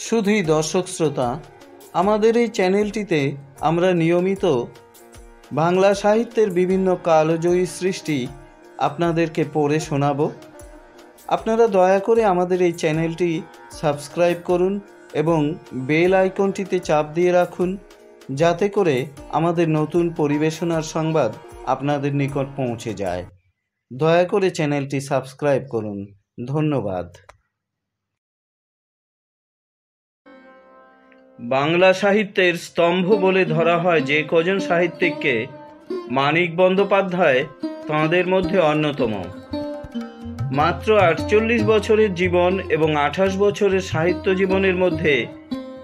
শুধুই দর্শক শ্রোতা, আমাদের এই চ্যানেলটিতে আমরা নিয়মিত বাংলা সাহিত্যের বিভিন্ন কালজয়ী সৃষ্টি আপনাদেরকে পড়ে শোনাব। আপনারা দয়া করে আমাদের এই চ্যানেলটি সাবস্ক্রাইব করুন এবং বেল আইকনটিতে চাপ দিয়ে রাখুন, যাতে করে আমাদের নতুন পরিবেশনার সংবাদ আপনাদের নিকট পৌঁছে যায়। দয়া করে চ্যানেলটি সাবস্ক্রাইব করুন। ধন্যবাদ। বাংলা সাহিত্যের স্তম্ভ বলে ধরা হয় যে কজন সাহিত্যিককে, মানিক বন্দ্যোপাধ্যায় তাঁদের মধ্যে অন্যতম। মাত্র 48 বছরের জীবন এবং 28 বছরের সাহিত্য জীবনের মধ্যে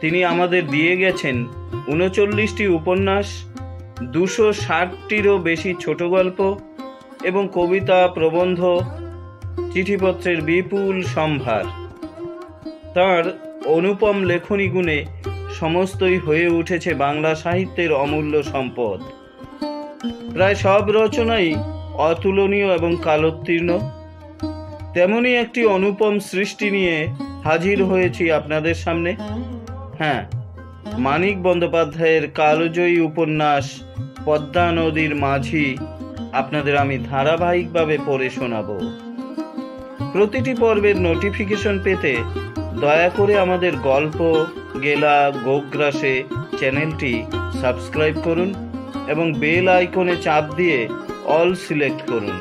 তিনি আমাদের দিয়ে গেছেন 39টি উপন্যাস, 260টিরও বেশি ছোট গল্প এবং কবিতা, প্রবন্ধ, চিঠিপত্রের বিপুল সম্ভার। তাঁর অনুপম লেখনী গুণে সমস্তই হয়ে উঠেছে বাংলা সাহিত্যের অমূল্য সম্পদ। প্রায় সব রচনাই অতুলনীয় এবং কালোত্তীর্ণ। তেমনই একটি অনুপম সৃষ্টি নিয়ে হাজির হয়েছি আপনাদের সামনে। হ্যাঁ, মানিক বন্দ্যোপাধ্যায়ের কালজয়ী উপন্যাস পদ্মা নদীর মাঝি আপনাদের আমি ধারাবাহিকভাবে পড়ে শোনাব। প্রতিটি পর্বের নোটিফিকেশন পেতে দয়া করে আমাদের গল্প গেলা গোগ্রাসে চ্যানেলটি সাবস্ক্রাইব করুন এবং বেল আইকনে চাপ দিয়ে অল সিলেক্ট করুন।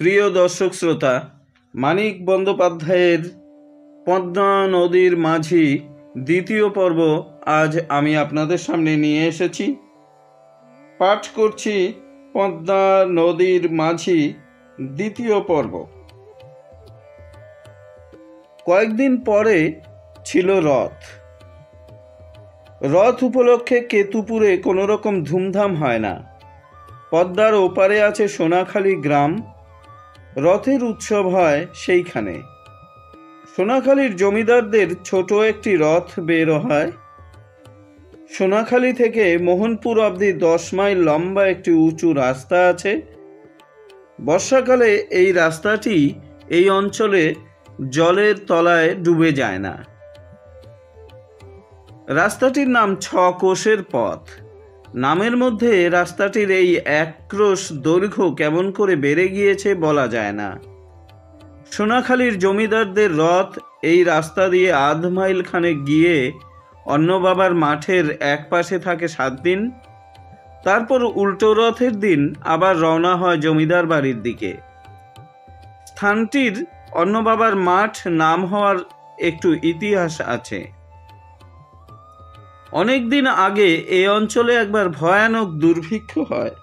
প্রিয় দর্শক শ্রোতা, মানিক বন্দ্যোপাধ্যায়ের পদ্মা নদীর মাঝি দ্বিতীয় পর্ব আজ আমি আপনাদের সামনে নিয়ে এসেছি। পাঠ করছি পদ্মা নদীর মাঝি দ্বিতীয় পর্ব। কয়েকদিন পরে ছিল রথ উপলক্ষে কেতুপুরে কোনো রকম ধুমধাম হয় না। পদ্মার ওপারে আছে সোনাখালী গ্রাম, রথের উৎসব হয় সেইখানে। সোনাখালীর জমিদারদের ছোট একটি রথ বের হয়। সোনাখালী থেকে মোহনপুর অবধি 10 মাইল লম্বা একটি উঁচু রাস্তা আছে। বর্ষাকালে এই রাস্তাটি এই অঞ্চলে জলের তলায় ডুবে যায় না। রাস্তাটির নাম 6 কোষের পথ। নামের মধ্যে রাস্তাটির এই 1 ক্রোশ দৈর্ঘ্য কেমন করে বেড়ে গিয়েছে বলা যায় না। সোনাখালীর জমিদারদের রথ এই রাস্তা দিয়ে 1/2 মাইল খানেক গিয়ে অন্য বাবার মাঠের এক পাশে থাকে 7 দিন। তারপর উল্টো রথের দিন আবার রওনা হয় জমিদার বাড়ির দিকে। স্থানটির অন্য বাবার মাঠ নাম হওয়ার একটু ইতিহাস আছে। অনেক দিন আগে এই অঞ্চলে একবার ভয়ানক দুর্ভিক্ষ হয়।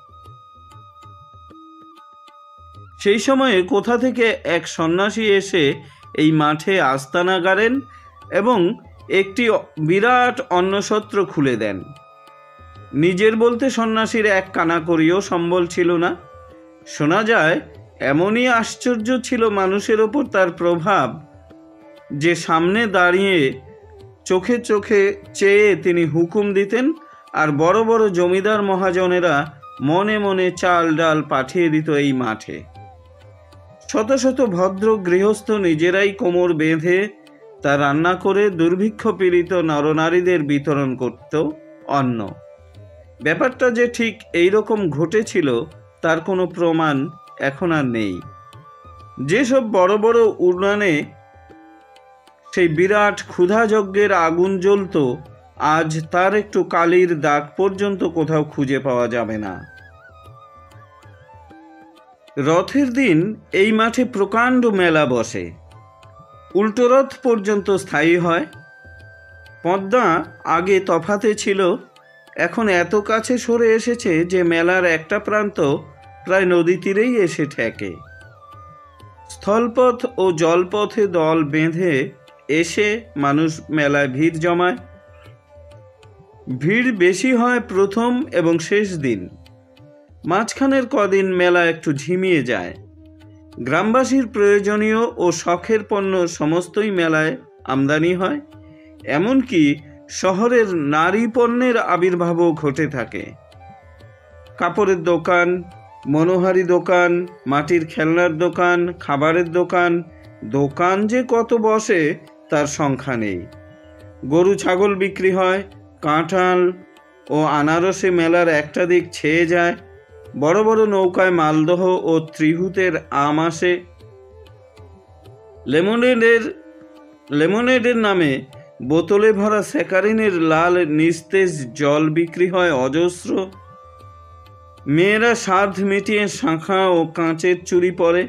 সেই সময়ে কোথা থেকে এক সন্ন্যাসী এসে এই মাঠে আস্তানা গাড়েন এবং একটি বিরাট অন্নসত্র খুলে দেন। নিজের বলতে সন্ন্যাসীর এক কানাকড়িও সম্বল ছিল না। শোনা যায় এমনই আশ্চর্য ছিল মানুষের ওপর তার প্রভাব যে সামনে দাঁড়িয়ে চোখে চোখে চেয়ে তিনি হুকুম দিতেন, আর বড় বড় জমিদার মহাজনেরা মনে মনে চাল ডাল পাঠিয়ে দিত এই মাঠে। শত শত ভদ্র গৃহস্থ নিজেরাই কোমর বেঁধে তা রান্না করে দুর্ভিক্ষ পীড়িত নরনারীদের বিতরণ করত অন্ন। ব্যাপারটা যে ঠিক এই রকম ঘটেছিল তার কোনো প্রমাণ এখন আর নেই। যেসব বড় বড় উড়ানে সেই বিরাট ক্ষুধাযজ্ঞের আগুন জ্বলত, আজ তার একটু কালির দাগ পর্যন্ত কোথাও খুঁজে পাওয়া যাবে না। রথের দিন এই মাঠে প্রকাণ্ড মেলা বসে, উল্টো রথ পর্যন্ত স্থায়ী হয়। পদ্মা আগে তফাতে ছিল, এখন এত কাছে সরে এসেছে যে মেলার একটা প্রান্ত প্রায় নদী তীরেই এসে ঠেকে। স্থলপথ ও জলপথে দল বেঁধে এসে মানুষ মেলায় ভিড় জমায়। ভিড় বেশি হয় প্রথম এবং শেষ দিন। মাঝখানের কদিন মেলা একটু ঝিমিয়ে যায়। গ্রামবাসীর প্রয়োজনীয় ও শখের পণ্য সমস্তই মেলায় আমদানি হয়। এমনকি শহরের নারী পণ্যের আবির্ভাবও ঘটে থাকে। কাপড়ের দোকান, মনোহারি দোকান, মাটির খেলনার দোকান, খাবারের দোকান, দোকান যে কত বসে তার সংখ্যা নেই। গরু ছাগল বিক্রি হয়, কাঁঠাল ও আনারসে মেলার একটা দিক ছেয়ে যায়। বড় বড় নৌকায় মালদহ ও ত্রিহুতের আম আসে। লেমনেডের নামে বোতলে ভরা স্যাকারিনের লাল নিস্তেজ জল বিক্রি হয় অজস্র। মেয়েরা স্বাদ মিটিয়ে শাঁখা ও কাঁচের চুড়ি পরে।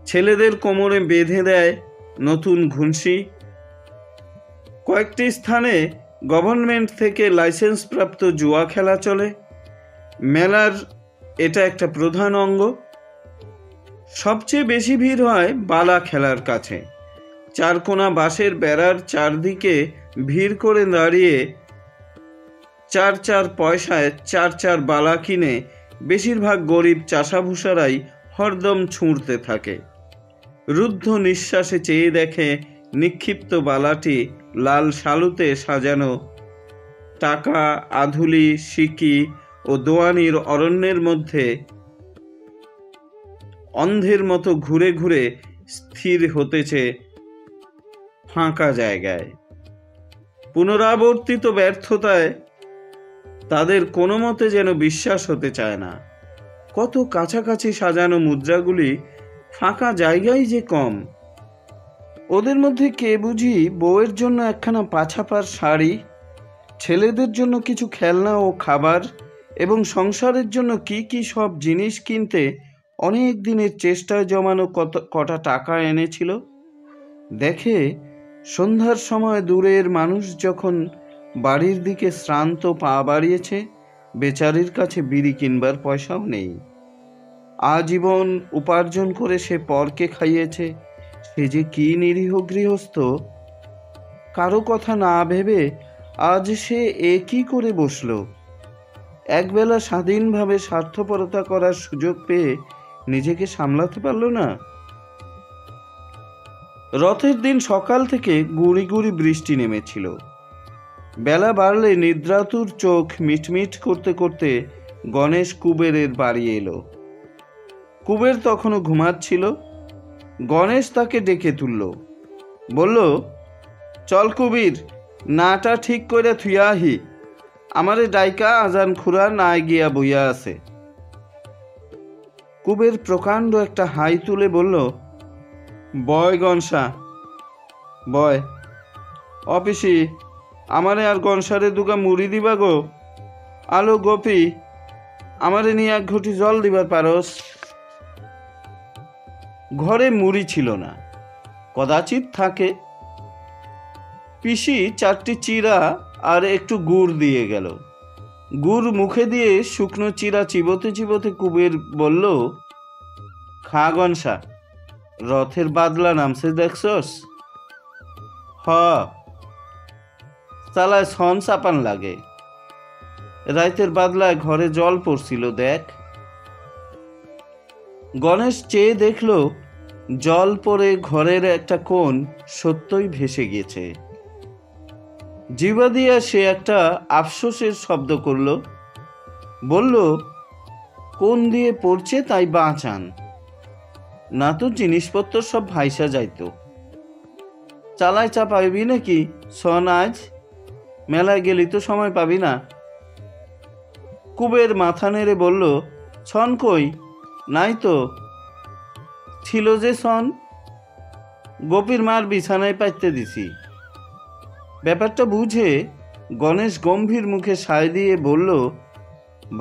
ছেলেদের কোমরে বেঁধে দেয় নতুন ঘুনসি। কয়েকটি স্থানে গভর্নমেন্ট থেকে লাইসেন্সপ্রাপ্ত জুয়া খেলা চলে। মেলার এটা একটা প্রধান অঙ্গ। সবচেয়ে বেশি ভিড় হয় বালা খেলার কাছে। চারকোনা বাঁশের বেড়ার চারদিকে ভিড় করে দাঁড়িয়ে 4 পয়সায় 4 বালা কিনে বেশিরভাগ গরিব চাষাভুষারাই হরদম ছুঁড়তে থাকে। রুদ্ধ নিঃশ্বাসে চেয়ে দেখে নিক্ষিপ্ত বালাটি লাল শালুতে সাজানো। টাকা, আধুলি, সিকি ও দোয়ানির অরণ্যের মধ্যে অন্ধের মতো ঘুরে ঘুরে স্থির হতেছে ফাঁকা জায়গায়। পুনরাবর্তিত ব্যর্থতায় তাদের কোনো মতে যেন বিশ্বাস হতে চায় না। কত কাছাকাছি সাজানো মুদ্রাগুলি ফাঁকা জায়গায় যে কম। ওদের মধ্যে কে বুঝি বউয়ের জন্য একখানা পাছাপার শাড়ি, ছেলেদের জন্য কিছু খেলনা ও খাবার এবং সংসারের জন্য কি কি সব জিনিস কিনতে অনেক দিনের চেষ্টায় জমানো কটা টাকা এনেছিল। দেখে সন্ধ্যার সময় দূরের মানুষ যখন বাড়ির দিকে শ্রান্ত পা বাড়িয়েছে, বেচারির কাছে বিড়ি কিনবার পয়সাও নেই। আজীবন উপার্জন করে সে পরকে খাইয়েছে। সে যে কি নিরীহ গৃহস্থ। কারো কথা না ভেবে আজ সে একই করে বসল। একবেলা স্বাধীনভাবে স্বার্থপরতা করার সুযোগ পেয়ে নিজেকে সামলাতে পারল না। রথের দিন সকাল থেকে গুঁড়ি গুঁড়ি বৃষ্টি নেমেছিল। বেলা বাড়লে নিদ্রাতুর চোখ মিটমিট করতে করতে গণেশ কুবেরের বাড়ি এলো। কুবের তখনও ঘুমাচ্ছিল। গণেশ তাকে ডেকে তুলল, বলল, চল কুবির, নাটা ঠিক করে থুয়া আহি। আমারে ডাইকা আজান খুরা নাই গিয়া বইয়া আছে। কুবের প্রকাণ্ড একটা হাই তুলে বলল, বয় গনসা, বয়। অপিসি, আমারে আর গনসারে দুগা মুড়ি দিবা গো। আলো গোপী, আমারে নিয়ে এক ঘটি জল দিবার পারস। ঘরে মুড়ি ছিল না, কদাচিৎ থাকে। পিসি 4টি চিরা আর একটু গুড় দিয়ে গেল। গুড় মুখে দিয়ে শুকনো চিরা চিবোতে চিবোতে কুবের বলল, খা গনসা, রথের বাদলা নামছে দেখছস? হ, চালায় ছন চাপান লাগে। রাইতের বাদলায় ঘরে জল পড়ছিল দেখ। গণেশ চেয়ে দেখল জল পড়ে ঘরের একটা কোণ সত্যই ভেসে গেছে। জিভা দিয়া সে একটা আফসোসের শব্দ করল, বলল, কোন দিয়ে পড়ছে তাই বাঁচান, না তো জিনিসপত্র সব ভাইসা যাইতো। চালায় চা পাবি নাকি সন? আজ মেলায় গেলি তো সময় পাবি না। কুবের মাথা নেড়ে বলল, ছন কই? নাই তো। ছিল যে সন, গোপীর মার বিছানায় পাইতে দিছি। ব্যাপারটা বুঝে গণেশ গম্ভীর মুখে সায় দিয়ে বলল,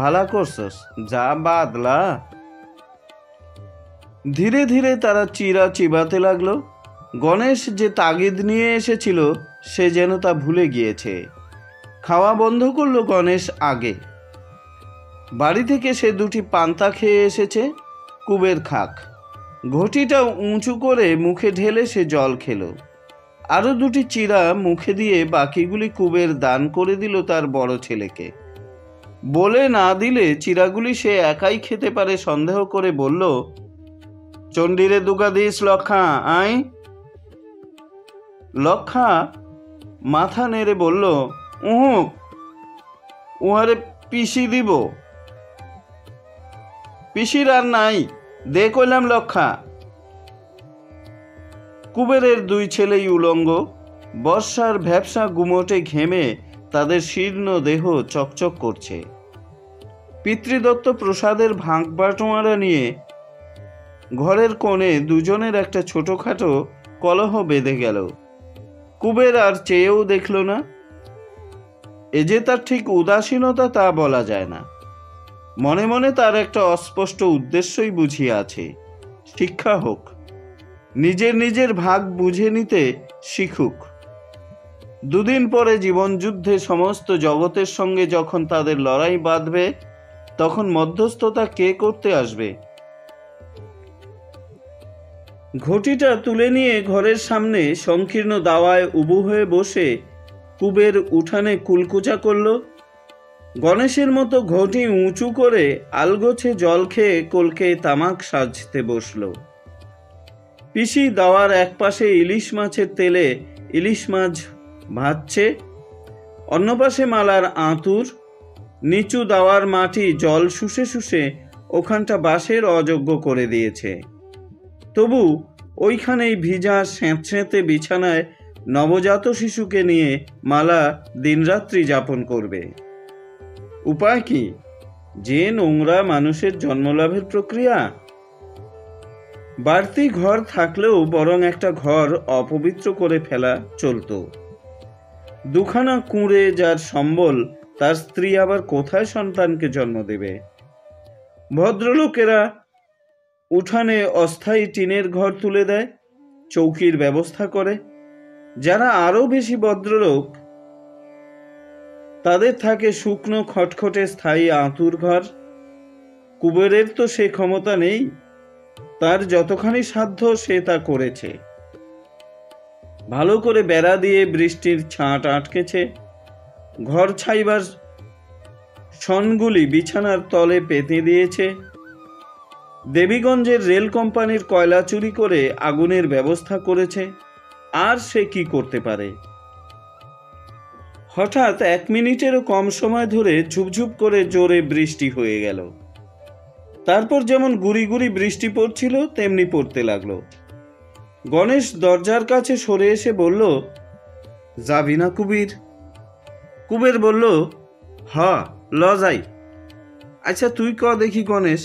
ভালা করছস, যা বাদলা। ধীরে ধীরে তারা চিরা চিবাতে লাগলো। গণেশ যে তাগিদ নিয়ে এসেছিল সে যেন তা ভুলে গিয়েছে। খাওয়া বন্ধ করলো গণেশ আগে। বাড়ি থেকে সে 2টি পান্তা খেয়ে এসেছে। কুবের খাক। ঘটিটা উঁচু করে মুখে ঢেলে সে জল খেলো। আরও 2টি চিরা মুখে দিয়ে বাকিগুলি কুবের দান করে দিল তার বড় ছেলেকে। বলে না দিলে চিরাগুলি সে একাই খেতে পারে সন্দেহ করে বলল, চণ্ডীরে দুগা দিস লক্ষা, আই। লক্ষা মাথা নেড়ে বলল, উহারে পিসি দিব। পিসির আর নাই, দে কইলাম লক্ষা। কুবেরের দুই ছেলেই উলঙ্গ। বর্ষার ভ্যাপসা গুমোটে ঘেমে তাদের শীর্ণ দেহ চকচক করছে। পিতৃদত্ত প্রসাদের ভাগ বাটোয়ারা নিয়ে ঘরের কোণে দুজনের একটা ছোটখাটো কলহ বেঁধে গেল। কুবের আর চেয়েও দেখল না। এ যে তার ঠিক উদাসীনতা তা বলা যায় না। মনে মনে তার একটা অস্পষ্ট উদ্দেশ্যই বুঝিয়ে আছে, শিক্ষা হোক, নিজের নিজের ভাগ বুঝে নিতে শিখুক। দুদিন পরে জীবনযুদ্ধে সমস্ত জগতের সঙ্গে যখন তাদের লড়াই বাঁধবে, তখন মধ্যস্থতা কে করতে আসবে? ঘটিটা তুলে নিয়ে ঘরের সামনে সংকীর্ণ দাওয়ায় উবু হয়ে বসে কুবের উঠানে কুলকুচা করল। গণেশের মতো ঘটি উঁচু করে আলগোছে জল খেয়ে কলকে তামাক সাজতে বসল। পিসি দাওয়ার এক পাশে ইলিশ মাছের তেলে ইলিশ মাছ ভাজছে, অন্য পাশে মালার আঁতুর। নিচু দাওয়ার মাটি জল শুষে শুষে ওখানটা বাঁশের অযোগ্য করে দিয়েছে। তবু ওইখানেই ভিজা স্যাঁতস্যাঁতে বিছানায় নবজাত শিশুকে নিয়ে মালা দিনরাত্রি যাপন করবে। উপায় কি? যে নোংরা মানুষের জন্মলাভের প্রক্রিয়া। বাড়তি ঘর থাকলেও বরং একটা ঘর অপবিত্র করে ফেলা চলত। দুখানা কুঁড়ে যার সম্বল, তার স্ত্রী আবার কোথায় সন্তানকে জন্ম দেবে? ভদ্রলোকেরা উঠানে অস্থায়ী টিনের ঘর তুলে দেয়, চৌকির ব্যবস্থা করে। যারা আরো বেশি ভদ্রলোক, তাদের থাকে শুকনো খটখটে স্থায়ী আঁতুর ঘর। কুবেরের তো সে ক্ষমতা নেই। তার যতখানি সাধ্য সে তা করেছে। ভালো করে বেড়া দিয়ে বৃষ্টির ছাঁট আটকেছে। ঘর ছাইবার শনগুলি বিছানার তলে পেতে দিয়েছে। দেবীগঞ্জের রেল কোম্পানির কয়লা চুরি করে আগুনের ব্যবস্থা করেছে। আর সে কি করতে পারে? হঠাৎ 1 মিনিটেরও কম সময় ধরে ঝুপঝুপ করে জোরে বৃষ্টি হয়ে গেল। তারপর যেমন গুড়ি গুড়ি বৃষ্টি পড়ছিল তেমনি পড়তে লাগলো। গণেশ দরজার কাছে সরে এসে বলল, যাবি না কুবির? কুবের বলল, হ ল যাই। আচ্ছা তুই ক দেখি গণেশ,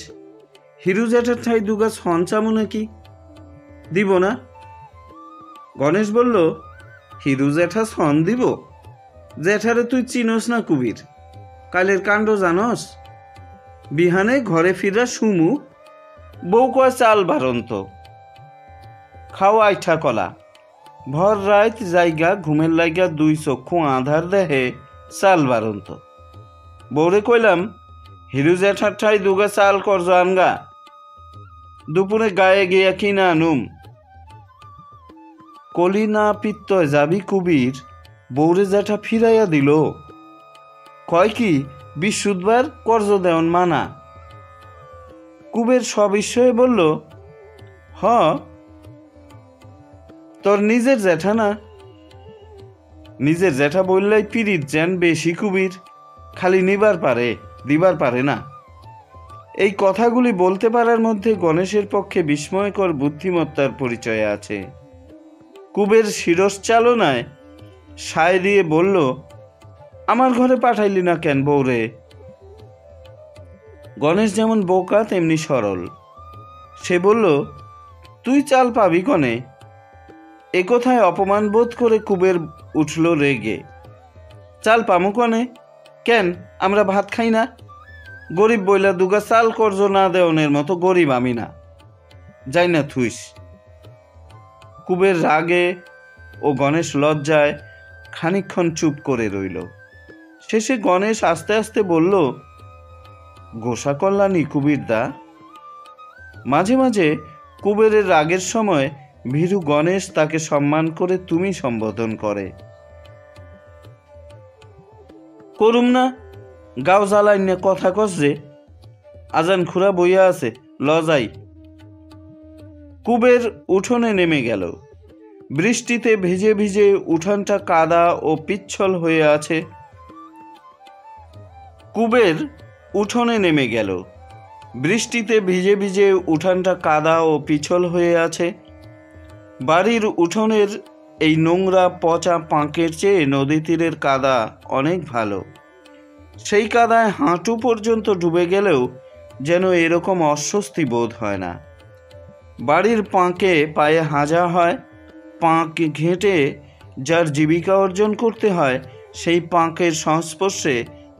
হিরু জ্যাঠার ঠাই দুগাছ হঞ্চামু নাকি? দিব না। গণেশ বলল, হিরু জ্যাঠা সন দিব? জ্যাঠারে তুই চিনস না কুবির, কালের কাণ্ড জানস? বিহানে ঘরে ফিরা সুমু, বউ কয় চাল বারন্ত, খাওয়া আইঠা কলা, ভর রাত জায়গা ঘুমের লাইগা 2 চক্ষু আধার দেহে চাল বারন্ত। বউরে কইলাম, হিরু জ্যাঠার ঠাই দুগা চাল করজ আনগা, দুপুরে গায়ে গিয়া কিনা আনুম। কলি না পিত্তয় যাবি কুবির, বউরে জ্যাঠা ফিরাইয়া দিল। কয় কি বিশুদ্ধবার কর্জ দেওয়ান মানা। কুবের সবিস্ময়ে বলল, হ তোর নিজের জ্যাঠা না? নিজের জ্যাঠা বললেই পিরিত যেন বেশি কুবির, খালি নিবার পারে, দিবার পারে না। এই কথাগুলি বলতে পারার মধ্যে গণেশের পক্ষে বিস্ময়কর বুদ্ধিমত্তার পরিচয় আছে। কুবের শিরশ্চালনায় সায় দিয়ে বলল, আমার ঘরে পাঠাইলি না কেন বউরে? গণেশ যেমন বোকা তেমনি সরল। সে বলল, তুই চাল পাবি কনে? এ কথায় অপমান বোধ করে কুবের উঠল রেগে। চাল পামু কনে? কেন আমরা ভাত খাই না? গরিব বইলা দুগা চাল কর্জ না দেওয়ানের মতো গরিব আমি না, যাই না থুইস। কুবের রাগে ও গণেশ লজ্জায় খানিকক্ষণ চুপ করে রইল। শেষে গণেশ আস্তে আস্তে বলল, গোসা কল্যাণী কুবির দা। মাঝে মাঝে কুবেরের রাগের সময় ভীরু গণেশ তাকে সম্মান করে তুমি সম্বোধন করে। করুম না, গাও জ্বালাই না কথা কস যে, আজান খুরা বইয়া আছে, ল যাই। কুবের উঠোনে নেমে গেল। বৃষ্টিতে ভিজে ভিজে উঠানটা কাদা ও পিচ্ছল হয়ে আছে। কুবের উঠোনে নেমে গেল। বৃষ্টিতে ভিজে ভিজে উঠানটা কাদা ও পিছল হয়ে আছে। বাড়ির উঠোনের এই নোংরা পচা পাঁকের চেয়ে নদী তীরের কাদা অনেক ভালো। সেই কাদায় হাঁটু পর্যন্ত ডুবে গেলেও যেন এরকম অস্বস্তি বোধ হয় না। বাড়ির পাঁকে পায়ে হাজা হয়, পাঁক ঘেঁটে যার জীবিকা অর্জন করতে হয় সেই পাঁকের সংস্পর্শে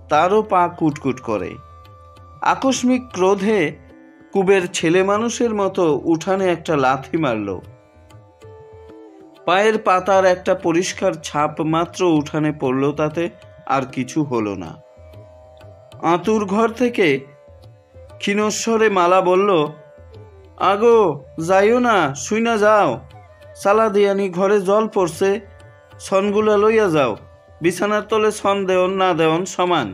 তারও পা কুটকুট করে। আকস্মিক ক্রোধে কুবের ছেলে মানুষের মতো উঠানে একটা লাথি মারল। পায়ের পাতার একটা পরিষ্কার ছাপ মাত্র উঠানে পড়ল, তাতে আর কিছু হলো না। আঁতুর ঘর থেকে ক্ষীণস্বরে মালা বলল, আগো যাইও না, শুই না যাও, সালা দিয়ানি ঘরে জল পড়ছে, সনগুলা লইয়া যাও, বিছানার তলে সন দেওন না দেওন সমান।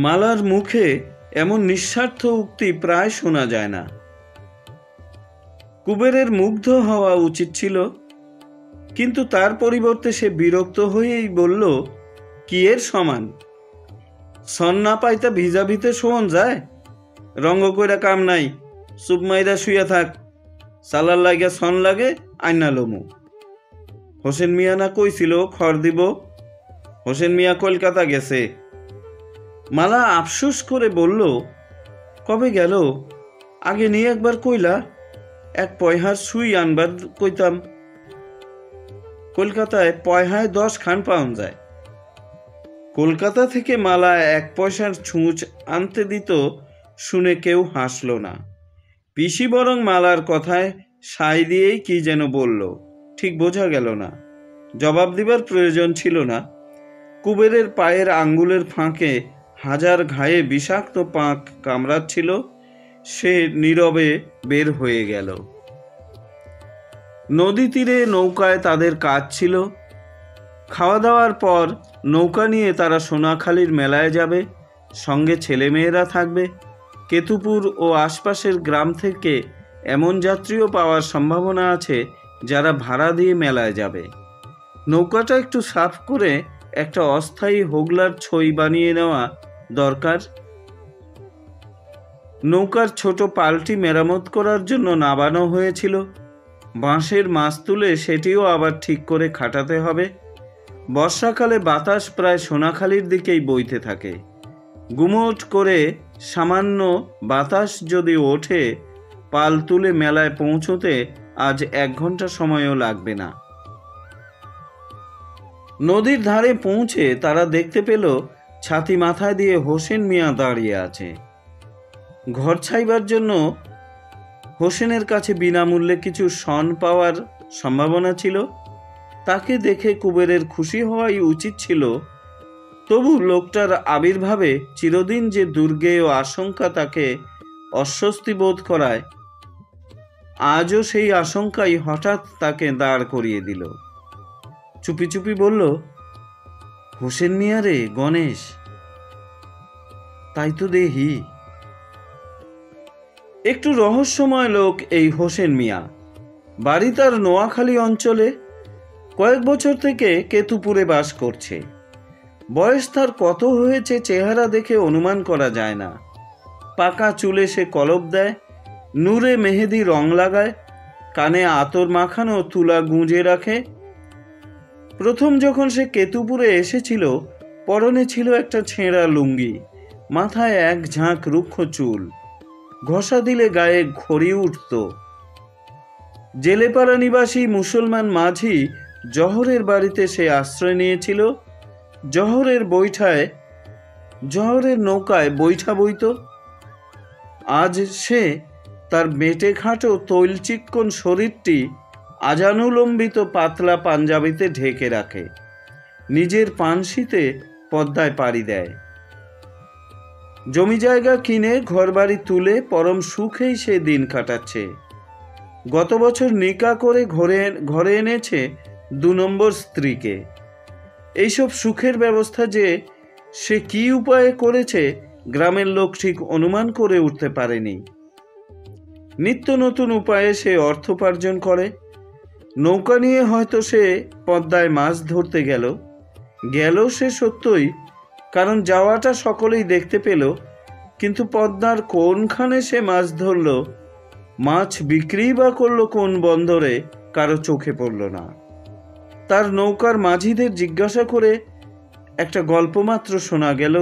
মালার মুখে এমন নিঃস্বার্থ উক্তি প্রায় শোনা যায় না। কুবেরের মুগ্ধ হওয়া উচিত ছিল, কিন্তু তার পরিবর্তে সে বিরক্ত হয়েই বলল, কি এর সমান? সন না পাইতা ভিজা ভিতে শোন যায়? রঙ্গ কইরা কাম নাই, চুপ মাইরা শুইয়া থাক, সালার লাগে সন লাগে আইনা লমু। হোসেন মিয়া না কইছিল খড় দিব? হোসেন মিয়া কলকাতা গেছে। মালা আফসোস করে বলল, কবে গেল? আগে নিয়ে একবার কইলা, এক পয়হার সুই আনবার কইতাম। কলকাতায় পয়হায় 10 খান পাওয়া যায়। কলকাতা থেকে মালা 1 পয়সার ছুঁচ আনতে দিত শুনে কেউ হাসল না। পিসি বরং মালার কথায় সাই দিয়েই কি যেন বলল, ঠিক বোঝা গেল না। জবাব দিবার প্রয়োজন ছিল না। কুবেরের পায়ের আঙ্গুলের ফাঁকে হাজার ঘায়ে বিষাক্ত পাঁক কামড়াচ্ছিল। সে নীরবে বের হয়ে গেল। নদী তীরে নৌকায় তাদের কাজ ছিল। খাওয়া দাওয়ার পর নৌকা নিয়ে তারা সোনাখালীর মেলায় যাবে, সঙ্গে ছেলেমেয়েরা থাকবে। কেতুপুর ও আশপাশের গ্রাম থেকে এমন যাত্রীও পাওয়ার সম্ভাবনা আছে যারা ভাড়া দিয়ে মেলায় যাবে। নৌকাটা একটু সাফ করে একটা অস্থায়ী হোগলার ছই বানিয়ে নেওয়া দরকার। নৌকার ছোট পালটি মেরামত করার জন্য নাবানো হয়েছিল। বাঁশের মাছ তুলে সেটিও আবার ঠিক করে খাটাতে হবে। বর্ষাকালে বাতাস প্রায় সোনাখালীর দিকেই বইতে থাকে। গুমোট করে সামান্য বাতাস যদি ওঠে, পাল তুলে মেলায় পৌঁছতে আজ 1 ঘন্টা সময়ও লাগবে না। নদীর ধারে পৌঁছে তারা দেখতে পেল ছাতি মাথায় দিয়ে হোসেন মিয়া দাঁড়িয়ে আছে। ঘর ছাইবার জন্য হোসেনের কাছে বিনামূল্যে কিছু সন পাওয়ার সম্ভাবনা ছিল। তাকে দেখে কুবেরের খুশি হওয়াই উচিত ছিল, তবু লোকটার আবির্ভাবে চিরদিন যে দুর্গেয় আশঙ্কা তাকে অস্বস্তি বোধ করায়, আজও সেই আশঙ্কাই হঠাৎ তাকে দাঁড় করিয়ে দিল। চুপি চুপি বলল, হোসেন মিয়া রে গণেশ? তাই তো দেহি। একটু রহস্যময় লোক এই হোসেন মিয়া। বাড়ি তার নোয়াখালী অঞ্চলে। কয়েক বছর থেকে কেতুপুরে বাস করছে। বয়স তার কত হয়েছে চেহারা দেখে অনুমান করা যায় না। পাকা চুলে সে কলপ দেয়, নূরে মেহেদি রং লাগায়, কানে আতর মাখানো তুলা গুঁজে রাখে। প্রথম যখন সে কেতুপুরে এসেছিল, পরনে ছিল একটা ছেঁড়া লুঙ্গি, মাথায় এক ঝাঁক রুক্ষ চুল, ঘষা দিলে গায়ে খড়ি উঠত। জেলেপাড়া নিবাসী মুসলমান মাঝি জহরের বাড়িতে সে আশ্রয় নিয়েছিল। জহরের নৌকায় বৈঠা বইত। আজ সে তার বেঁটে খাটো তৈলচিক্কন শরীরটি আজানুলম্বিত পাতলা পাঞ্জাবিতে ঢেকে রাখে, নিজের পানশিতে পদ্মায় পাড়ি দেয়। জমি জায়গা কিনে ঘরবাড়ি তুলে পরম সুখেই সে দিন কাটাচ্ছে। গত বছর নিকা করে ঘরে এনেছে 2 নম্বর স্ত্রীকে। এইসব সুখের ব্যবস্থা যে সে কি উপায়ে করেছে গ্রামের লোক ঠিক অনুমান করে উঠতে পারেনি। নিত্য নতুন উপায়ে সে অর্থোপার্জন করে। নৌকা নিয়ে হয়তো সে পদ্মায় মাছ ধরতে গেল সে সত্যই, কারণ যাওয়াটা সকলেই দেখতে পেল। কিন্তু পদ্মার কোনখানে সে মাছ ধরল, মাছ বিক্রি বা করলো কোন বন্দরে, কারো চোখে পড়ল না। তার নৌকার মাঝিদের জিজ্ঞাসা করে একটা গল্প মাত্র শোনা গেল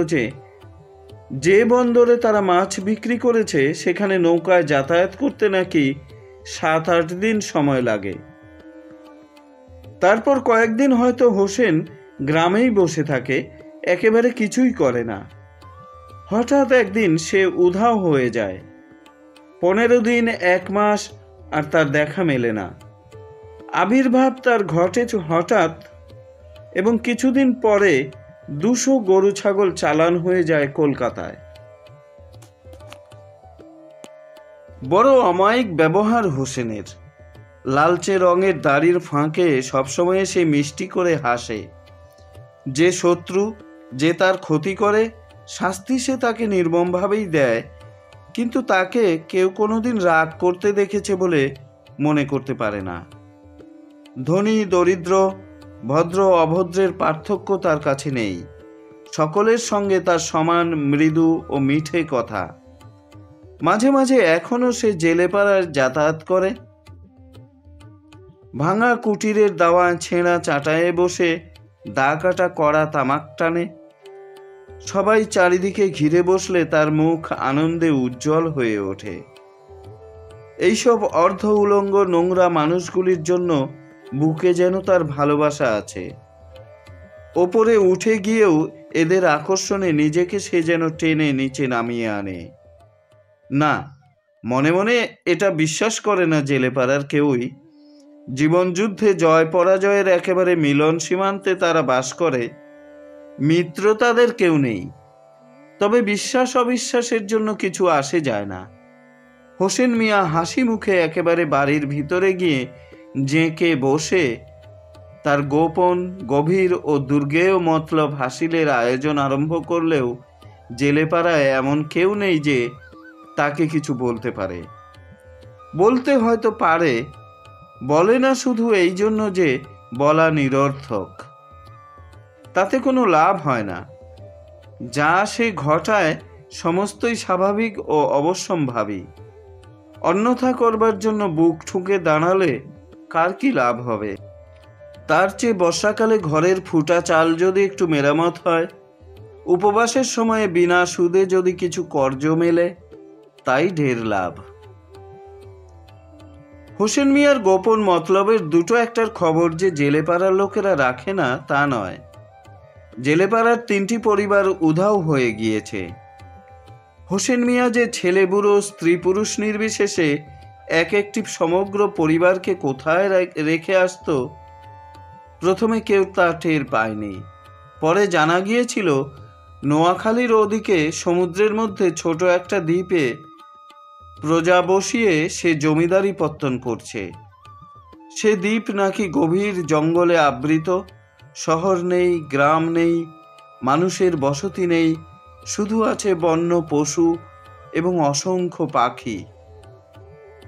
যে বন্দরে তারা মাছ বিক্রি করেছে সেখানে নৌকায় যাতায়াত করতে নাকি 7-8 দিন সময় লাগে। তারপর কয়েকদিন হয়তো হোসেন গ্রামেই বসে থাকে, একেবারে কিছুই করে না। হঠাৎ একদিন সে উধাও হয়ে যায়। 15 দিন, 1 মাস আর তার দেখা মেলে না। আবির্ভাব তার ঘটে হঠাৎ, এবং কিছুদিন পরে 200 গরু ছাগল চালান হয়ে যায় কলকাতায়। বড় অমায়িক ব্যবহার হোসেনের। লালচে রঙের দাড়ির ফাঁকে সবসময় সে মিষ্টি করে হাসে। যে শত্রু, যে তার ক্ষতি করে, শাস্তি সে তাকে নির্মমভাবেই দেয়, কিন্তু তাকে কেউ কোনোদিন রাগ করতে দেখেছে বলে মনে করতে পারে না। ধনী দরিদ্র, ভদ্র অভদ্রের পার্থক্য তার কাছে নেই। সকলের সঙ্গে তার সমান মৃদু ও মিঠে কথা। মাঝে মাঝে এখনো সে জেলেপাড়ায় যাতায়াত করে। ভাঙা কুটিরের দাওয়া ছেঁড়া চাটায়ে বসে দা কাটা কড়া তামাক টানে। সবাই চারিদিকে ঘিরে বসলে তার মুখ আনন্দে উজ্জ্বল হয়ে ওঠে। এইসব অর্ধ উলঙ্গ নোংরা মানুষগুলির জন্য বুকে যেন তার ভালোবাসা আছে। ওপরে উঠে গিয়েও এদের আকর্ষণে নিজেকে সে যেন টেনে নিচে নামিয়ে আনে। না, মনে মনে এটা বিশ্বাস করে না জেলেপাড়ার কেউই। জীবনযুদ্ধে জয় পরাজয়ের একেবারে মিলন সীমান্তে তারা বাস করে। মিত্র তাদের কেউ নেই, তবে বিশ্বাস অবিশ্বাসের জন্য কিছু আসে যায় না। হোসেন মিয়া হাসি মুখে একেবারে বাড়ির ভিতরে গিয়ে জেঁকে বসে তার গোপন, গভীর ও দুর্গেয় মতলব হাসিলের আয়োজন আরম্ভ করলেও জেলেপাড়ায় এমন কেউ নেই যে তাকে কিছু বলতে পারে। বলতে হয়তো পারে, বলে না শুধু এই জন্য যে বলা নিরর্থক, তাতে কোনো লাভ হয় না। যা সে ঘটায় সমস্তই স্বাভাবিক ও অবশ্যম্ভাবী। অন্যথা করবার জন্য বুক ঠুকে দাঁড়ালে কার কি লাভ হবে? তার চেয়ে বর্ষাকালে ঘরের ফুটা চাল যদি একটু মেরামত হয়, উপবাসের সময়ে বিনা সুদে যদি কিছু কর্জ মেলে, তাই ঢের লাভ। হোসেন মিয়ার গোপন মতলবের দুটো একটার খবর যে জেলেপাড়ার লোকেরা রাখে না তা নয়। জেলেপাড়ার 3টি পরিবার উধাও হয়ে গিয়েছে। হোসেন মিয়া যে ছেলে বুড়ো, স্ত্রী পুরুষ নির্বিশেষে এক একটি সমগ্র পরিবারকে কোথায় রেখে আসতো, প্রথমে কেউ তা টের পায়নি। পরে জানা গিয়েছিল নোয়াখালীর ওদিকে সমুদ্রের মধ্যে ছোট একটা দ্বীপে প্রজা বসিয়ে সে জমিদারি পত্তন করছে। সে দ্বীপ নাকি গভীর জঙ্গলে আবৃত। শহর নেই, গ্রাম নেই, মানুষের বসতি নেই, শুধু আছে বন্য পশু এবং অসংখ্য পাখি।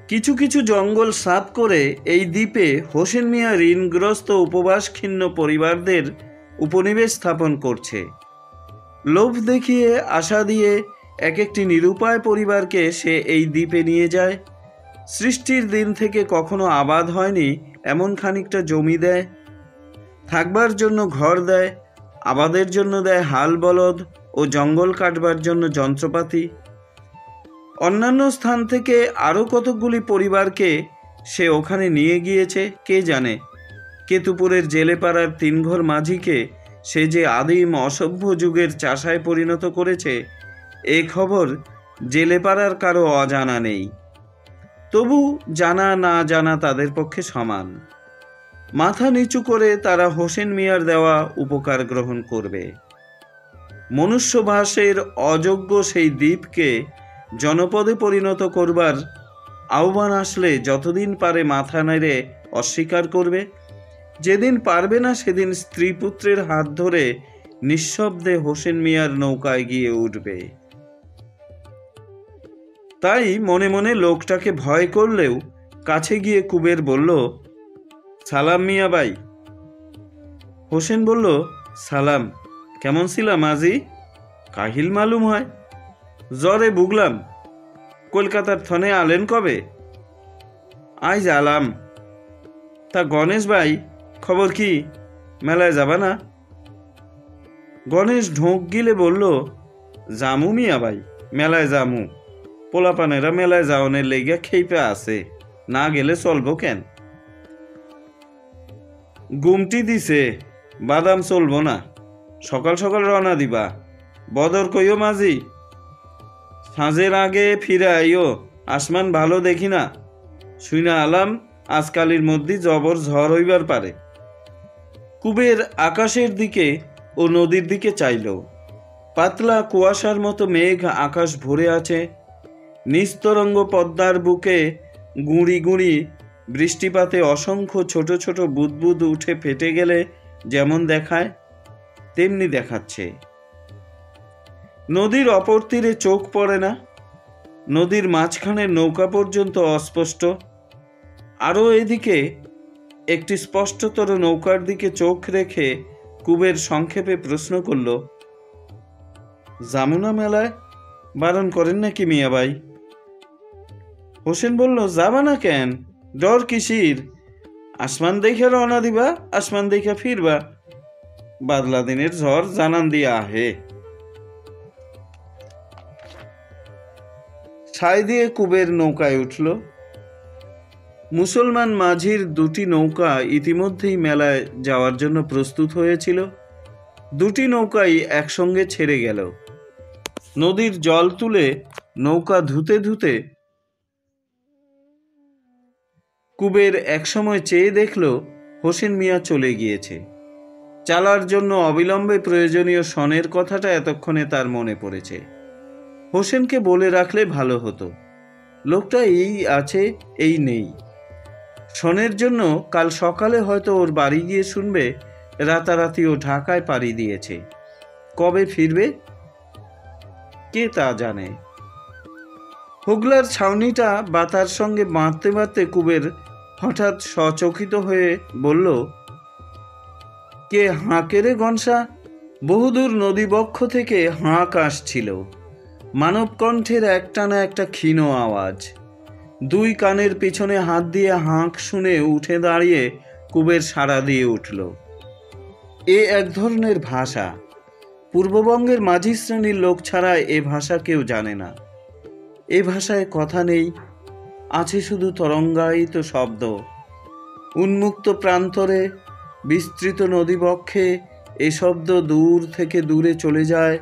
কিছু কিছু জঙ্গল সাফ করে এই দ্বীপে হোসেন মিয়া ঋণগ্রস্ত উপবাসখিন্ন পরিবারদের উপনিবেশ স্থাপন করছে। লোভ দেখিয়ে, আশা দিয়ে এক একটি নিরুপায় পরিবারকে সে এই দ্বীপে নিয়ে যায়। সৃষ্টির দিন থেকে কখনো আবাদ হয়নি এমন খানিকটা জমি দেয়, থাকবার জন্য ঘর দেয়, আবাদের জন্য দেয় হাল বলদ ও জঙ্গল কাটবার জন্য যন্ত্রপাতি। অন্যান্য স্থান থেকে আরও কতকগুলি পরিবারকে সে ওখানে নিয়ে গিয়েছে কে জানে। কেতুপুরের জেলেপাড়ার 3 ঘর মাঝিকে সে যে আদিম অসভ্য যুগের চাষায় পরিণত করেছে, এ খবর জেলেপাড়ার কারো অজানা নেই। তবু জানা না জানা তাদের পক্ষে সমান। মাথা নিচু করে তারা হোসেন মিয়ার দেওয়া উপকার গ্রহণ করবে। মনুষ্যবাসের অযোগ্য সেই দ্বীপকে জনপদে পরিণত করবার আহ্বান আসলে যতদিন পারে মাথা নেড়ে অস্বীকার করবে। যেদিন পারবে না সেদিন স্ত্রী পুত্রের হাত ধরে নিঃশব্দে হোসেন মিয়ার নৌকায় গিয়ে উঠবে। তাই মনে মনে লোকটাকে ভয় করলেও কাছে গিয়ে কুবের বলল, সালাম মিয়া ভাই। হোসেন বলল, সালাম। কেমন ছিলাম আজি? কাহিল মালুম হয়। জ্বরে ভুগলাম। কলকাতার থনে আলেন কবে? আইজ আলাম। তা গণেশ ভাই, খবর কি, মেলায় যাবা না? গণেশ ঢোক গিলে বলল, জামু মিয়া ভাই, মেলায় জামু। পোলাপানেরা মেলায় যাওয়ানের লেগে খেইপে আছে, না গেলে চলবো কেন? গুমটি দিছে, বাদাম চলবো না। সকাল সকাল রওনা দিবা। বদর কইও মাঝি, সাঁঝের আগে ফিরে আইও, আসমান ভালো দেখি না। শুইনা আলাম আজকালির মধ্যে জবর ঝড় হইবার পারে। কুবের আকাশের দিকে ও নদীর দিকে চাইল। পাতলা কুয়াশার মতো মেঘ আকাশ ভরে আছে। নিস্তরঙ্গ পদ্মার বুকে গুঁড়ি গুঁড়ি বৃষ্টিপাতে অসংখ্য ছোট ছোট বুদবুদ উঠে ফেটে গেলে যেমন দেখায় তেমনি দেখাচ্ছে। নদীর অপর তীরে চোখ পড়ে না। নদীর মাঝখানের নৌকা পর্যন্ত অস্পষ্ট। আরও এদিকে একটি স্পষ্টতর নৌকার দিকে চোখ রেখে কুবের সংক্ষেপে প্রশ্ন করল, জামুনা মেলায়? বারণ করেন নাকি মিয়া ভাই? হোসেন বলল, যাবা না কেন? ডর কিসির? আসমান দেখে রওনা দিবা, আসমান দেখে ফিরবা। বাদলা দিনের ঝড় জানান দিয়া আহে। ছাই দিয়ে কুবের নৌকায় উঠল। মুসলমান মাঝির দুটি নৌকা ইতিমধ্যেই মেলায় যাওয়ার জন্য প্রস্তুত হয়েছিল। দুটি নৌকাই একসঙ্গে ছেড়ে গেল। নদীর জল তুলে নৌকা ধুতে ধুতে কুবের একসময় চেয়ে দেখল হোসেন মিয়া চলে গিয়েছে। চালার জন্য অবিলম্বে প্রয়োজনীয় সনের কথাটা এতক্ষণে তার মনে পড়েছে। হোসেনকে বলে রাখলে ভালো হতো, লোকটা এই আছে এই নেই। সনের জন্য কাল সকালে হয়তো ওর বাড়ি গিয়ে শুনবে রাতারাতি ও ঢাকায় পাড়ি দিয়েছে। কবে ফিরবে কে তা জানে। হুগলার ছাউনিটা বাতার সঙ্গে বাঁধতে বাঁধতে কুবের হঠাৎ সচকিত হয়ে বলল, কে হাঁকে রে গনসা? বহুদূর নদীবক্ষ থেকে হাঁক আসছিল। মানব কণ্ঠের একটানা একটা ক্ষীণ আওয়াজ। দুই কানের পিছনে হাত দিয়ে হাঁক শুনে উঠে দাঁড়িয়ে কুবের সাড়া দিয়ে উঠল। এ এক ধরনের ভাষা। পূর্ববঙ্গের মাঝি শ্রেণীর লোক ছাড়া এ ভাষা কেউ জানে না। এ ভাষায় কথা নেই, আছে শুধু তরঙ্গায়িত শব্দ। উন্মুক্ত প্রান্তরে বিস্তৃত নদীবক্ষে এ শব্দ দূর থেকে দূরে চলে যায়,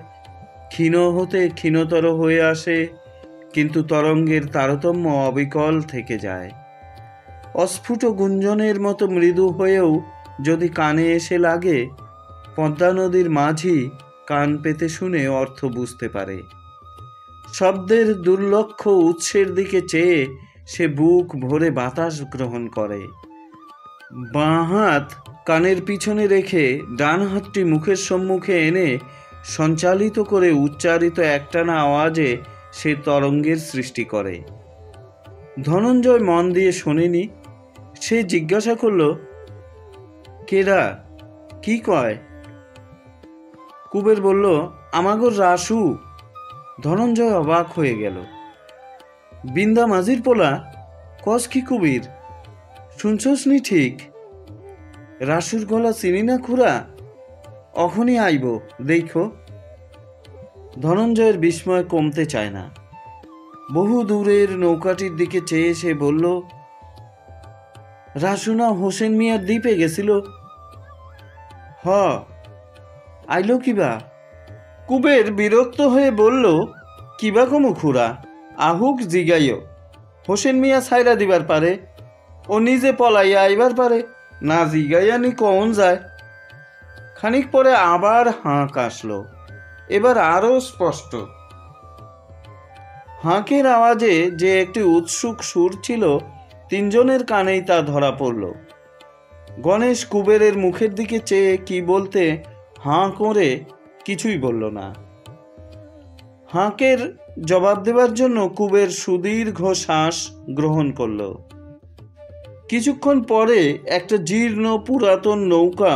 ক্ষীণ হতে ক্ষীণতর হয়ে আসে, কিন্তু তরঙ্গের তারতম্য অবিকল থেকে যায়। অস্ফুট গুঞ্জনের মতো মৃদু হয়েও যদি কানে এসে লাগে, পদ্মা নদীর মাঝি কান পেতে শুনে অর্থ বুঝতে পারে। শব্দের দুর্লক্ষ উৎসের দিকে চেয়ে সে বুক ভরে বাতাস গ্রহণ করে। বাঁ হাত কানের পিছনে রেখে ডান হাতটি মুখের সম্মুখে এনে সঞ্চালিত করে উচ্চারিত একটানা আওয়াজে সে তরঙ্গের সৃষ্টি করে। ধনঞ্জয় মন দিয়ে শোনেনি। সে জিজ্ঞাসা করল, কেডা, কি কয়? কুবের বলল, আমাগর রাসু। ধনঞ্জয় অবাক হয়ে গেল। বিন্দা মাঝির পোলা? কস কি কুবির? শুনছস নি ঠিক? রাসুর গলা চিনি না খুড়া? অখনই আইব, দেখো। ধনঞ্জয়ের বিস্ময় কমতে চায় না। বহু দূরের নৌকাটির দিকে চেয়ে সে বলল, রাসু না হোসেন মিয়ার দ্বীপে গেছিল? হ, আইলো কিবা? কুবের বিরক্ত হয়ে বলল, কিবা কমু খুড়া, আহুক জিগাইও। হোসেন মিয়া ছাইরা দিবার পারে, ও নিজে পলাইয়া আইবার পারে, না জিগাইয়া নি কন যায়। খানিক পরে আবার হাঁক আসলো, এবার আরো স্পষ্ট। হাঁকের আওয়াজে যে একটি উৎসুক সুর ছিল, তিনজনের কানেই তা ধরা পড়ল। গণেশ কুবেরের মুখের দিকে চেয়ে কি বলতে হাঁ করে কিছুই বলল না। হাঁকের জবাব দেবার জন্য কুবের সুদীর্ঘ শ্বাস গ্রহণ করল। কিছুক্ষণ পরে একটা জীর্ণ পুরাতন নৌকা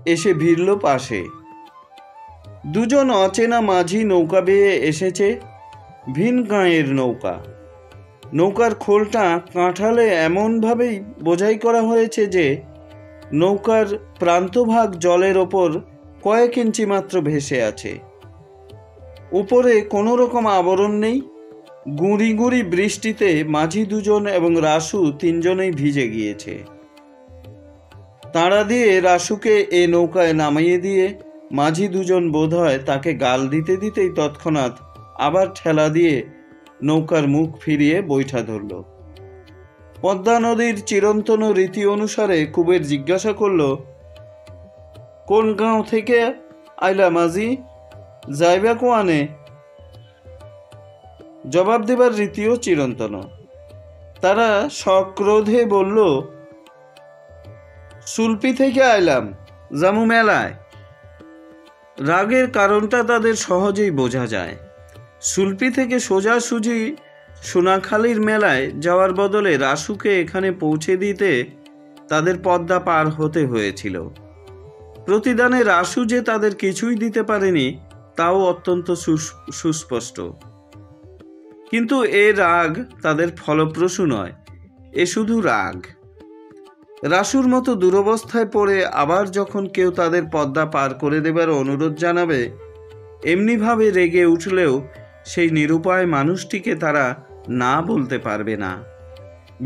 এসে ভিড়ল পাশে। দুজন অচেনা মাঝি নৌকা বেয়ে এসেছে, ভিন গাঁয়ের নৌকা। নৌকার খোলটা কাঁঠালে এমনভাবেই বোঝাই করা হয়েছে যে নৌকার প্রান্তভাগ জলের ওপর কয়েক ইঞ্চি মাত্র ভেসে আছে। উপরে কোনো রকম আবরণ নেই। গুঁড়ি গুঁড়ি বৃষ্টিতে মাঝি দুজন এবং রাসু তিনজনেই ভিজে গিয়েছে। তাড়া দিয়ে রাসুকে এ নৌকায় নামিয়ে দিয়ে মাঝি দুজন বোধহয় তাকে গাল দিতে দিতেই তৎক্ষণাৎ আবার ঠেলা দিয়ে নৌকার মুখ ফিরিয়ে বৈঠা ধরল। পদ্মা নদীর চিরন্তন রীতি অনুসারে কুবের জিজ্ঞাসা করল, কোন গাঁও থেকে আইলা মাঝি, যাইবা কোয়ানে? জবাব দেবার রীতিও চিরন্তন। তারা সক্রোধে বলল, সুলপি থেকে আইলাম, জামু মেলায়। রাগের কারণটা তাদের সহজেই বোঝা যায়। সুলপি থেকে সোজাসুজি সোনাখালীর মেলায় যাওয়ার বদলে রাসুকে এখানে পৌঁছে দিতে তাদের পদ্মা পার হতে হয়েছিল। প্রতিদানে রাসু যে তাদের কিছুই দিতে পারেনি তাও অত্যন্ত সুস্পষ্ট। কিন্তু এ রাগ তাদের ফলপ্রসূ নয়, এ শুধু রাগ। রাসুর মতো দুরবস্থায় পড়ে আবার যখন কেউ তাদের পদ্মা পার করে দেবার অনুরোধ জানাবে, এমনিভাবে রেগে উঠলেও সেই নিরুপায় মানুষটিকে তারা না বলতে পারবে না।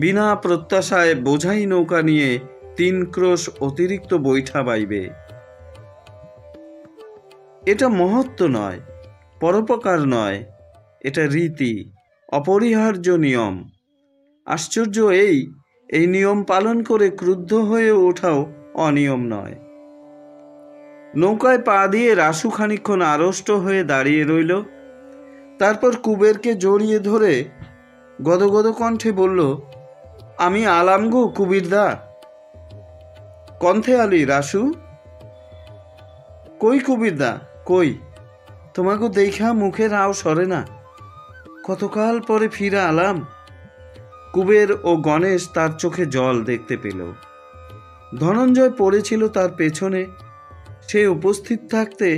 বিনা প্রত্যাশায় বোঝাই নৌকা নিয়ে 3 ক্রোশ অতিরিক্ত বৈঠা বাইবে। এটা মহত্ব নয়, পরোপকার নয়, এটা রীতি, অপরিহার্য নিয়ম। আশ্চর্য এই নিয়ম পালন করে ক্রুদ্ধ হয়ে ওঠাও অনিয়ম নয়। নৌকায় পা দিয়ে রাসু খানিকক্ষণ আড়ষ্ট হয়ে দাঁড়িয়ে রইল। তারপর কুবেরকে জড়িয়ে ধরে গদগদ কণ্ঠে বলল, আমি আলাম গো কুবিরদা। কণ্ঠে আলি রাসু? কই কুবিরদা কই, তোমাকে দেখা মুখের আও সরে না, কতকাল পরে ফিরা আলাম। কুবের ও গণেশ তার চোখে জল দেখতে পেল। ধনঞ্জয় পড়েছিল তার পেছনে। সে উপস্থিত থাকতে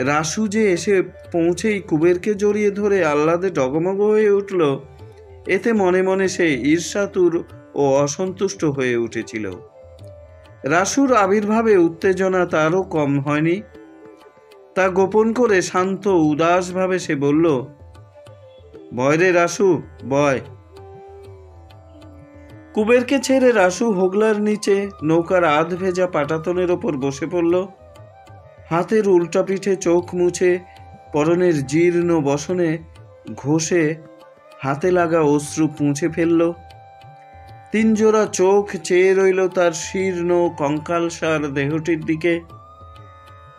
রাসু যে এসে পৌঁছেই কুবেরকে জড়িয়ে ধরে আহ্লাদে ডগমগ হয়ে উঠল, এতে মনে মনে সে ঈর্ষাতুর ও অসন্তুষ্ট হয়ে উঠেছিল। রাসুর আবির্ভাবে উত্তেজনা তারও কম হয়নি। তা গোপন করে শান্ত উদাসভাবে সে বলল, বয় রে রাসু, বয়। কুবেরকে ছেড়ে রাসু হোগলার নিচে নৌকার আধ ভেজা পাটাতনের ওপর বসে পড়ল। হাতের উল্টা পিঠে চোখ মুছে পরনের জীর্ণ বসনে ঘষে হাতে লাগা অশ্রু মুছে ফেলল। 3 জোড়া চোখ চেয়ে রইল তার শীর্ণ কঙ্কালসার দেহটির দিকে।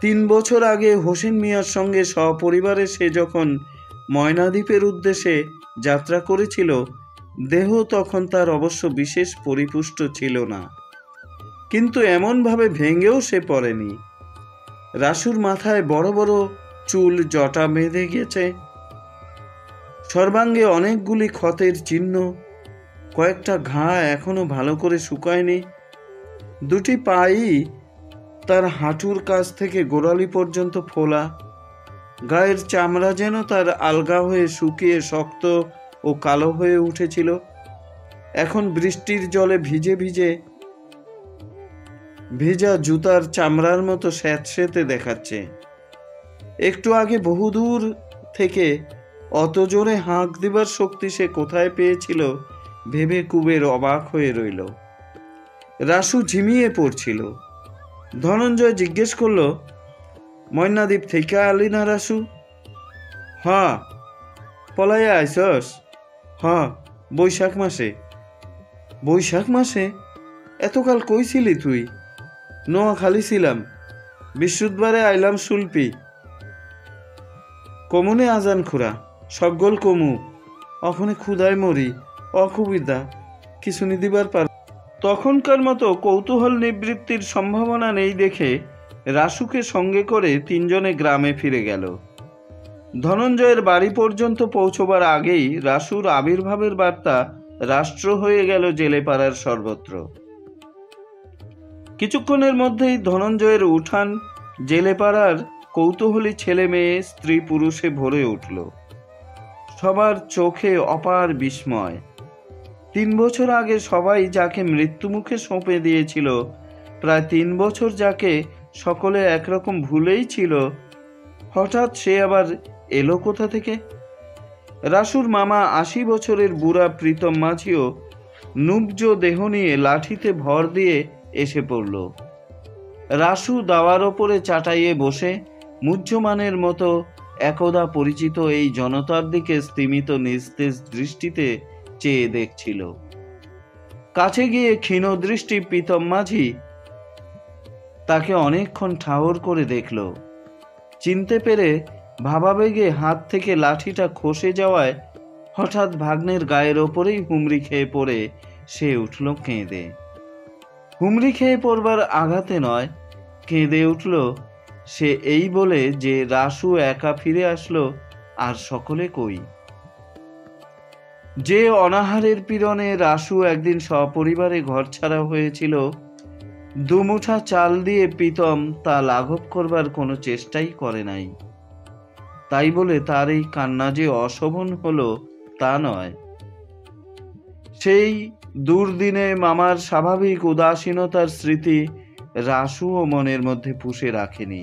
3 বছর আগে হোসেন মিয়ার সঙ্গে সপরিবারে সে যখন ময়নাদ্বীপের উদ্দেশ্যে যাত্রা করেছিল, দেহ তখন তার অবশ্য বিশেষ পরিপুষ্ট ছিল না, কিন্তু এমনভাবে ভেঙেও সে পড়েনি। রাসুর মাথায় বড় বড় চুল জটা বেঁধে গেছে। সর্বাঙ্গে অনেকগুলি ক্ষতের চিহ্ন, কয়েকটা ঘা এখনো ভালো করে শুকায়নি। 2টি পাই তার হাঁটুর কাছ থেকে গোড়ালি পর্যন্ত ফোলা। গায়ের চামড়া যেন তার আলগা হয়ে শুকিয়ে শক্ত ও কালো হয়ে উঠেছিল। এখন বৃষ্টির জলে ভিজে ভিজে ভেজা জুতার চামড়ার মতো স্যাঁতসেঁতে দেখাচ্ছে। একটু আগে বহুদূর থেকে অত জোরে হাঁক দিবার শক্তি সে কোথায় পেয়েছিল ভেবে কুবের অবাক হয়ে রইল। রাসু ঝিমিয়ে পড়ছিল। ধনঞ্জয় জিজ্ঞেস করল, ময়নাদ্বীপ থেকে আলি না রাসু? হ্যাঁ। পলাইয়া আইসস? হ্যাঁ, বৈশাখ মাসে। বৈশাখ মাসে? এতকাল কই ছিলি তুই? নোয়াখালী ছিলাম, বৃহস্পতিবারে আইলাম সুলপি। কমুনে আজান খুরা, সকল কমু, অখনে ক্ষুদায় মরি, অকুবিদা কিছু নি দিবার পার। তখনকার মতো কৌতূহল নিবৃত্তির সম্ভাবনা নেই দেখে রাসুকে সঙ্গে করে 3 জনে গ্রামে ফিরে গেল। ধনঞ্জয়ের বাড়ি পর্যন্ত পৌঁছবার আগেই রাসুর আবির্ভাবের বার্তা রাষ্ট্র হয়ে গেল জেলেপাড়ার সর্বত্র। কিছুক্ষণের মধ্যেই ধনঞ্জয়ের উঠান জেলেপাড়ার কৌতূহলী ছেলে মেয়ে স্ত্রী পুরুষে ভরে উঠল। সবার চোখে অপার বিস্ময়। 3 বছর আগে সবাই যাকে মৃত্যুমুখে সঁপে দিয়েছিল, প্রায় 3 বছর যাকে সকলে একরকম ভুলেই ছিল, হঠাৎ সে আবার এলো কোথা থেকে? রাসুর মামা 80 বছরের বুড়া প্রীতম মাঝিও নুব্জ দেহ নিয়ে লাঠিতে ভর দিয়ে এসে পড়ল। রাসু দাওয়ার ওপরে চাটাইয়ে বসে মুহ্যমানের মতো একদা পরিচিত এই জনতার দিকে স্তিমিত নিস্তেজ দৃষ্টিতে চেয়ে দেখছিল। কাছে গিয়ে ক্ষীণ দৃষ্টি প্রীতম মাঝি তাকে অনেকক্ষণ ঠাহর করে দেখল। চিনতে পেরে ভাবাবেগে হাত থেকে লাঠিটা খসে যাওয়ায় হঠাৎ ভাগ্নের গায়ের ওপরেই হুমড়ি খেয়ে পড়ে সে উঠল কেঁদে। হুমড়ি খেয়ে পড়বার আঘাতে নয়, কেঁদে উঠল সে এই বলে যে রাসু একা ফিরে আসলো, আর সকলে কই। যে অনাহারের পীড়নে রাসু একদিন সপরিবারে ঘরছাড়া হয়েছিল, দুমুঠা চাল দিয়ে প্রীতম তা লাঘব করবার কোনো চেষ্টাই করে নাই। তাই বলে তার এই কান্না যে অশোভন হলো তা নয়। সেই দুর্দিনে মামার স্বাভাবিক উদাসীনতার স্মৃতি রাসুও মনের মধ্যে পুষে রাখেনি।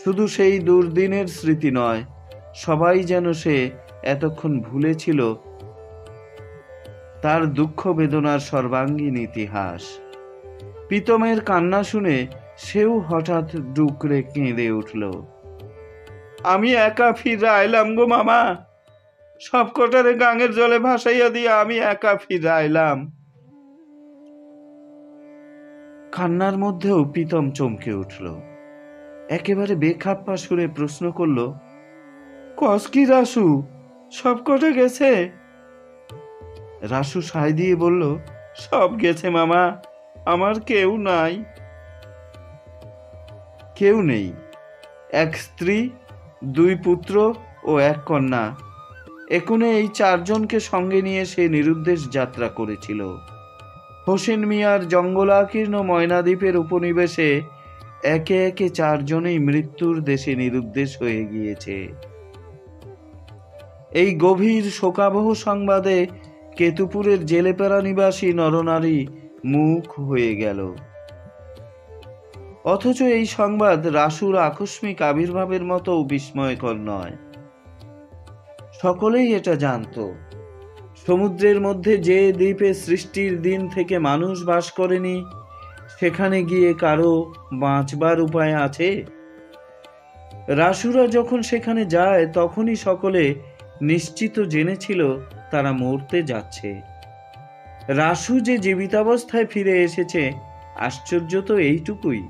শুধু সেই দুর্দিনের স্মৃতি নয়, সবাই যেন সে এতক্ষণ ভুলেছিল তার দুঃখ বেদনার সর্বাঙ্গীন ইতিহাস। প্রীতমের কান্না শুনে সেও হঠাৎ ডুকরে কেঁদে উঠল। আমি একা ফিরে আইলাম গো মামা, সব কটারে গাঙের জলে ভাসাইয়া দিয়ে আমি একা ফিরে আইলাম। কান্নার মধ্যেও প্রীতম চমকে উঠল। একেবারে বেখাপ্পা সুরে প্রশ্ন করল, কস কি রাসু, সব কটা গেছে? রাসু সায় দিয়ে বলল, সব গেছে মামা, আমার কেউ নাই। কেউ নেই? এক স্ত্রী, 2 পুত্র ও 1 কন্যা, একুনে এই 4 জনকে সঙ্গে নিয়ে সে নিরুদ্দেশ যাত্রা করেছিল। হোসেন মিয়ার জঙ্গলাকীর্ণ ময়নাদ্বীপের উপনিবেশে একে একে 4 জনেই মৃত্যুর দেশে নিরুদ্দেশ হয়ে গিয়েছে। এই গভীর শোকাবহ সংবাদে কেতুপুরের জেলেপাড়া নিবাসী নরনারী মুখ হয়ে গেল। অথচ এই সংবাদ রাসুর আকস্মিক আবির্ভাবের মতো বিস্ময়কর নয়। সকলেই এটা জানত। সমুদ্রের মধ্যে যে দ্বীপে সৃষ্টির দিন থেকে মানুষ বাস করেনি, সেখানে গিয়ে কারো বাঁচবার উপায় আছে? রাসুরা যখন সেখানে যায় তখনই সকলে নিশ্চিত জেনেছিল তারা মরতে যাচ্ছে। রাসু যে জীবিতাবস্থায় ফিরে এসেছে, আশ্চর্য তো এইটুকুই।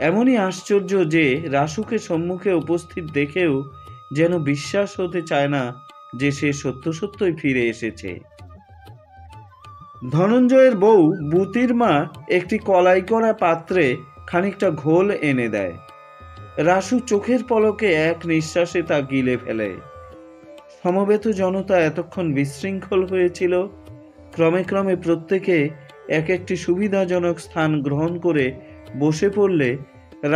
এমনই আশ্চর্য যে রাসুকে সম্মুখে উপস্থিত দেখেও যেন বিশ্বাস হতে চায় না যে সে সত্য সত্যই ফিরে এসেছে। ধনঞ্জয়ের বউ বুতির মা একটি কলাই করা পাত্রে খানিকটা ঘোল এনে দেয়। রাসু চোখের পলকে এক নিঃশ্বাসে তা গিলে ফেলে। সমবেত জনতা এতক্ষণ বিশৃঙ্খল হয়েছিল, ক্রমে ক্রমে প্রত্যেকে এক একটি সুবিধাজনক স্থান গ্রহণ করে বসে পড়লে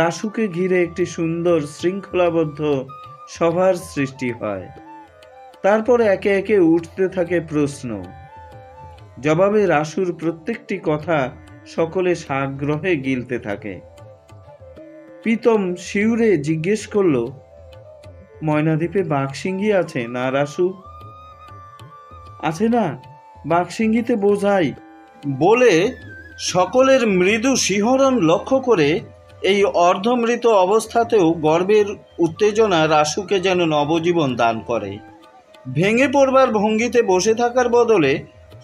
রাসুকে ঘিরে একটি সুন্দর শৃঙ্খলাবদ্ধ সভার সৃষ্টি হয়। তারপরে একে একে উঠতে থাকে প্রশ্ন। জবাবে রাসুর প্রত্যেকটি কথা সকলে সাগ্রহে গিলতে থাকে। প্রীতম শিউরে জিজ্ঞেস করল, ময়নাদ্বীপে বাঘসিংহী আছে না রাসু? আছে না, বাঘসিংহীতে বোঝাই বলে সকলের মৃদু শিহরণ লক্ষ্য করে এই অর্ধমৃত অবস্থাতেও গর্বের উত্তেজনা রাসুকে যেন নবজীবন দান করে। ভেঙে পড়বার ভঙ্গিতে বসে থাকার বদলে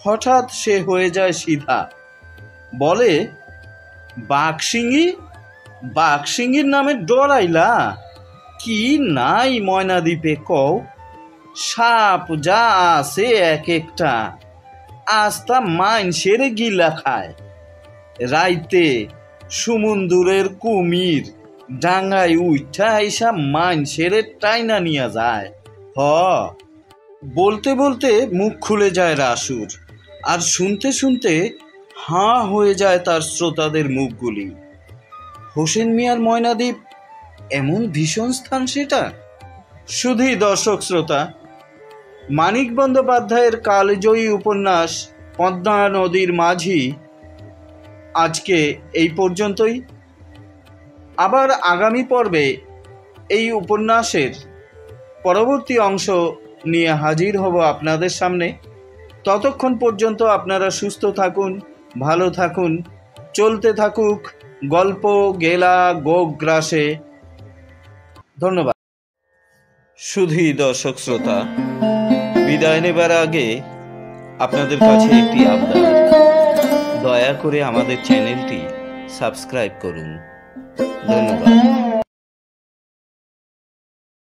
হঠাৎ সে হয়ে যায় সিধা, বলে, বাঘসিংহী? বাঘসিংহীর নামে ডরাইলা? কি নাই ময়নাদ্বীপে কও? সাপ যা আছে এক একটা, আস্তা মাইনষের গিলা খায়। রাইতে সমুন্দরের কুমির ডাঙ্গায় উঠা এসা মাইনষের টাইনা নিয়া যায়। হ, বলতে বলতে মুখ খুলে যায় রাসুর, আর শুনতে শুনতে হাঁ হয়ে যায় তার শ্রোতাদের মুখগুলি। হোসেন মিয়ার ময়নাদ্বীপ এমন ভীষণ স্থান সেটা? শুধুই দর্শক শ্রোতা, মানিক বন্দ্যোপাধ্যায়ের কালজয়ী উপন্যাস পদ্মা নদীর মাঝি আজকে এই পর্যন্তই। আবার আগামী পর্বে এই উপন্যাসের পরবর্তী অংশ নিয়ে হাজির হব আপনাদের সামনে। ততক্ষণ পর্যন্ত আপনারা সুস্থ থাকুন, ভালো থাকুন, চলতে থাকুক গল্প গেলা গোগ্রাসে। ধন্যবাদ। শুধু দর্শক শ্রোতা, বিদায় নেবার আগে আপনাদের কাছে একটি আবদার, দয়া করে আমাদের চ্যানেলটি সাবস্ক্রাইব করুন। ধন্যবাদ।